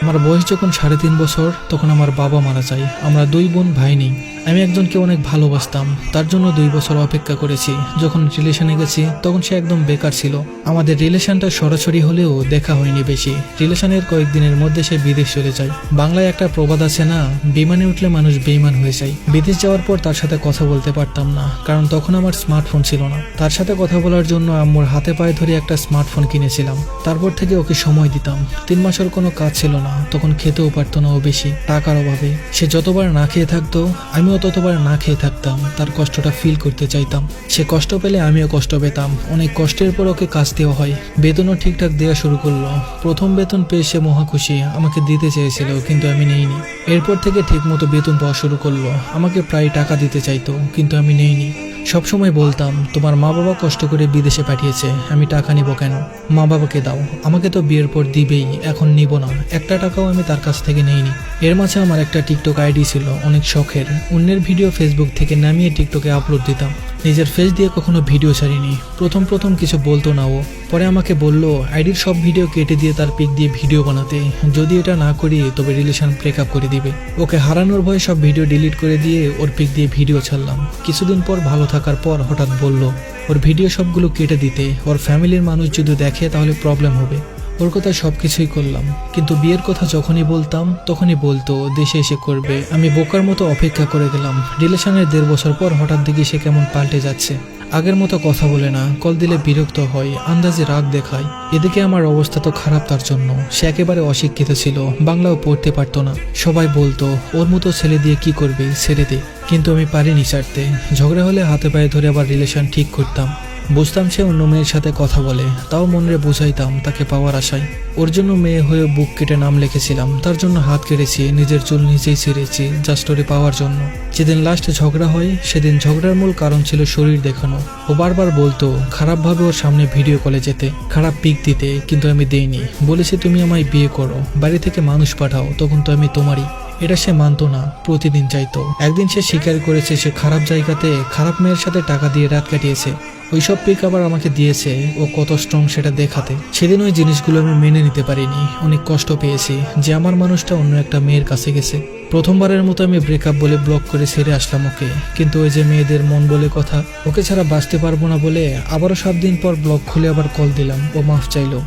আমার বয়স যখন 3.5 বছর তখন আমার বাবা মারা যায়। আমরা 2 বোন ভাই নেই। আমি একজনকে অনেক ভালোবাসতাম, তার জন্য 2 বছর অপেক্ষা করেছি। যখন রিলেশনে গেছি তখন সে একদম বেকার ছিল। আমাদের রিলেশনটা সরাসরি হলেও দেখা হয়নি বেশি। রিলেশনের কয়েকদিনের মধ্যে সে বিদেশ চলে যায়। বাংলায় একটা প্রবাদ আছে না, বিমানে উঠলে মানুষ বেইমান হয়ে যায়। বিদেশ যাওয়ার পর তার সাথে কথা বলতে পারতাম না, কারণ তখন আমার স্মার্টফোন ছিল না। তার সাথে কথা বলার জন্য আম্মুর হাতে পায়ে ধরে একটা স্মার্টফোন কিনেছিলাম। তারপর থেকে ওকে সময় দিতাম। 3 মাসের কোনো কাজ ছিল না, তখন খেতেও পারতো না ও বেশি টাকার অভাবে। সে যতবার না খেয়ে থাকতো আমিও ততবার না খেয়ে থাকতাম। তার কষ্টটা ফিল করতে চাইতাম। সে কষ্ট পেলে আমিও কষ্ট পেতাম। অনেক কষ্টের পর ওকে কাজ দেওয়া হয়, বেতনও ঠিকঠাক দেওয়া শুরু করলো। প্রথম বেতন পেয়ে সে মহা খুশি, আমাকে দিতে চেয়েছিল কিন্তু আমি নেইনি। এরপর থেকে ঠিক মতো বেতন পাওয়া শুরু করলো। আমাকে প্রায় টাকা দিতে চাইতো কিন্তু আমি নেইনি। সবসময় বলতাম, তোমার মা বাবা কষ্ট করে বিদেশে পাঠিয়েছে, আমি টাকা নিব কেন? মা বাবাকে দাও, আমাকে তো বিয়ের পর দিবেই, এখন নিব না। একটা টাকাও আমি তার কাছ থেকে নেইনি। এর মাঝে আমার একটা টিকটক আইডি ছিল, অনেক শখের। অন্যের ভিডিও ফেসবুক থেকে নামিয়ে টিকটকে আপলোড দিতাম। নিজের ফেস দিয়ে কখনো ভিডিও ছাড়িনি। প্রথম কিছু বলতো না ও, পরে আমাকে বলল আইডির সব ভিডিও কেটে দিয়ে তার পিক দিয়ে ভিডিও বানাতে। যদি এটা না করি তবে রিলেশন ব্রেকআপ করে দিবে। ওকে হারানোর ভয়ে সব ভিডিও ডিলিট করে দিয়ে ওর পিক দিয়ে ভিডিও ছাড়লাম। কিছুদিন পর ভালো থাকার পর হঠাৎ বলল ওর ভিডিও সবগুলো কেটে দিতে, ওর ফ্যামিলির মানুষ যদি দেখে তাহলে প্রবলেম হবে। ওর কথা সবকিছুই করলাম, কিন্তু বিয়ের কথা যখনই বলতাম তখনই বলতো দেশে এসে করবে। আমি বোকার মতো অপেক্ষা করে গেলাম। রিলেশনের 1.5 বছর পর হঠাৎ দেখি সে কেমন পাল্টে যাচ্ছে। আগের মতো কথা বলে না, কল দিলে বিরক্ত হয়, আন্দাজে রাগ দেখায়। এদিকে আমার অবস্থা তো খারাপ তার জন্য। সে একেবারে অশিক্ষিত ছিল, বাংলাও পড়তে পারতো না। সবাই বলতো ওর মতো ছেলে দিয়ে কি করবে, ছেড়ে দে। কিন্তু আমি পারিনি ছাড়তে। ঝগড়া হলে হাতে পায়ে ধরে আবার রিলেশন ঠিক করতাম। বুঝতাম সে অন্য মেয়ের সাথে কথা বলে, তাও মনে বুঝাইতাম তাকে পাওয়ার আশায়। ওর জন্য মেয়ে হয়ে বুক কেটে নাম লিখেছিলাম, তার জন্য হাত কেটেছি, নিজের চুল নিজেই ছিঁড়েছি জাস্ট ওরে পাওয়ার জন্য। যেদিন লাস্ট ঝগড়া হয় সেদিন ঝগড়ার মূল কারণ ছিল শরীর দেখানো। ও বারবার বলতো খারাপভাবে ওর সামনে ভিডিও কলে যেতে, খারাপ পিক দিতে, কিন্তু আমি দেইনি। বলেছি তুমি আমায় বিয়ে করো, বাড়ি থেকে মানুষ পাঠাও, তখন তো আমি তোমারই। এটা সে মানতো না, প্রতিদিন চাইতো। একদিন সে স্বীকার করেছে সে খারাপ জায়গাতে খারাপ মেয়ের সাথে টাকা দিয়ে রাত কাটিয়েছে। ওইসব পিক আবার আমাকে দিয়েছে ও কত স্ট্রং সেটা দেখাতে। সেদিন ওই জিনিসগুলো আমি মেনে নিতে পারিনি। অনেক কষ্ট পেয়েছি যে আমার মানুষটা অন্য একটা মেয়ের কাছে গেছে। প্রথমবারের মতো আমি ব্রেকআপ বলে ব্লক করে ছেড়ে আসলাম ওকে। কিন্তু ওই যে মেয়েদের মন বলে কথা, ওকে ছাড়া বাঁচতে পারবো না বলে আবারও 7 দিন পর ব্লক খুলে আবার কল দিলাম। ও মাফ চাইলো।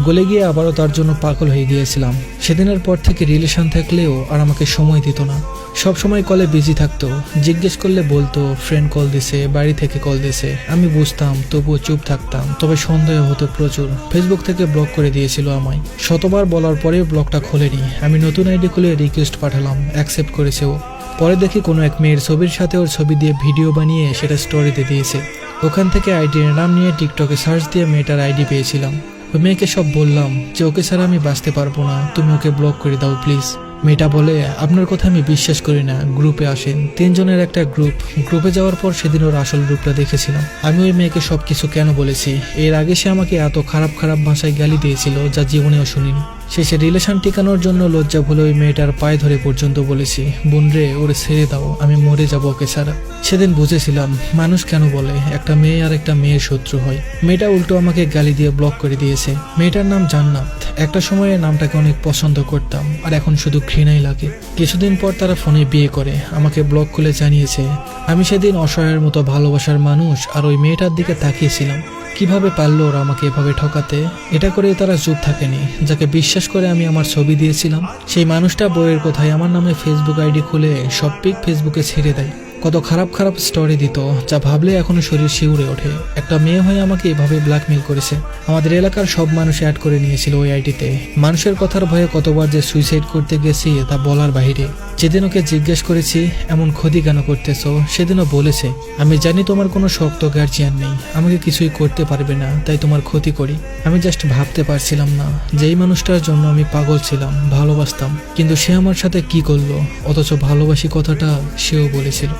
গলে গিয়ে আবারও তার জন্য পাগল হয়ে গিয়েছিলাম। সেদিনের পর থেকে রিলেশন থাকলেও আর আমাকে সময় দিত না। সব সময় কলে বিজি থাকতো। জিজ্ঞেস করলে বলতো ফ্রেন্ড কল দিছে, বাড়ি থেকে কল দিছে। আমি বুঝতাম, তবুও চুপ থাকতাম। তবে সন্দেহ হতো প্রচুর। ফেসবুক থেকে ব্লক করে দিয়েছিল আমায়। শতবার বলার পরেও ব্লকটা খোলেনি। আমি নতুন আইডি খুলে রিকোয়েস্ট পাঠালাম, অ্যাকসেপ্ট করেছে ও। পরে দেখি কোনো এক মেয়ের ছবির সাথে ওর ছবি দিয়ে ভিডিও বানিয়ে সেটা স্টোরিতে দিয়েছে। ওখান থেকে আইডির নাম নিয়ে টিকটকে সার্চ দিয়ে মেয়েটার আইডি পেয়েছিলাম। ওই মেয়েকে সব বললাম যে ওকে ছাড়া আমি বাঁচতে পারবো না, তুমি ওকে ব্লক করে দাও প্লিজ। মেয়েটা বলে আপনার কথা আমি বিশ্বাস করি না, গ্রুপে আসেন। 3 জনের একটা গ্রুপে যাওয়ার পর সেদিন ওর আসল রূপটা দেখেছিলাম। আমি ওই মেয়েকে সবকিছু কেন বলেছি। এর আগে সে আমাকে এত খারাপ ভাষায় গালি দিয়েছিল যা জীবনেও শুনিনি। শেষে রিলেশন টিকানোর জন্য লজ্জা ভুলে ওই মেয়েটার পায়ে ধরে পর্যন্ত বলেছি বোন রে ওরে ছেড়ে দাও, আমি মরে যাবো ওকে ছাড়া। সেদিন বুঝেছিলাম মানুষ কেন বলে একটা মেয়ে আর একটা মেয়ের শত্রু হয়। মেয়েটা উল্টো আমাকে গালি দিয়ে ব্লক করে দিয়েছে। মেয়েটার নাম জান্নাত। একটা সময়ে নামটাকে অনেক পছন্দ করতাম, আর এখন শুধু ঘৃণাই লাগে। কিছুদিন পর তারা ফোনে বিয়ে করে আমাকে ব্লক খুলে জানিয়েছে। আমি সেদিন অসহায়ের মতো ভালোবাসার মানুষ আর ওই মেয়েটার দিকে তাকিয়েছিলাম। কিভাবে পারলো ওরা আমাকে এভাবে ঠকাতে। এটা করে তারা চুপ থাকেনি। যাকে বিশ্বাস করে আমি আমার ছবি দিয়েছিলাম সেই মানুষটা বইয়ের কথায় আমার নামে ফেসবুক আইডি খুলে সব পিক ফেসবুকে ছেড়ে দেয়। কত খারাপ স্টোরি দিত যা ভাবলে এখনো শরীর শিউরে ওঠে। একটা মেয়ে হয়ে আমাকে এভাবে ব্ল্যাকমেইল করেছে। আমাদের এলাকার সব মানুষ অ্যাড করে নিয়েছিল ওই আইডিতে। মানুষের কথার ভয়ে কতবার যে সুইসাইড করতে গেছি তা বলার বাইরে। যেদিন ওকে জিজ্ঞেস করেছি এমন ক্ষতি কেন করতেছো, সেদিনও বলেছে আমি জানি তোমার কোনো শক্ত গার্জিয়ান নেই, আমাকে কিছুই করতে পারবে না, তাই তোমার ক্ষতি করি। আমি জাস্ট ভাবতে পারছিলাম না যে এই মানুষটার জন্য আমি পাগল ছিলাম, ভালোবাসতাম। কিন্তু সে আমার সাথে কি করলো, অথচ ভালোবাসি কথাটা সেও বলেছিল।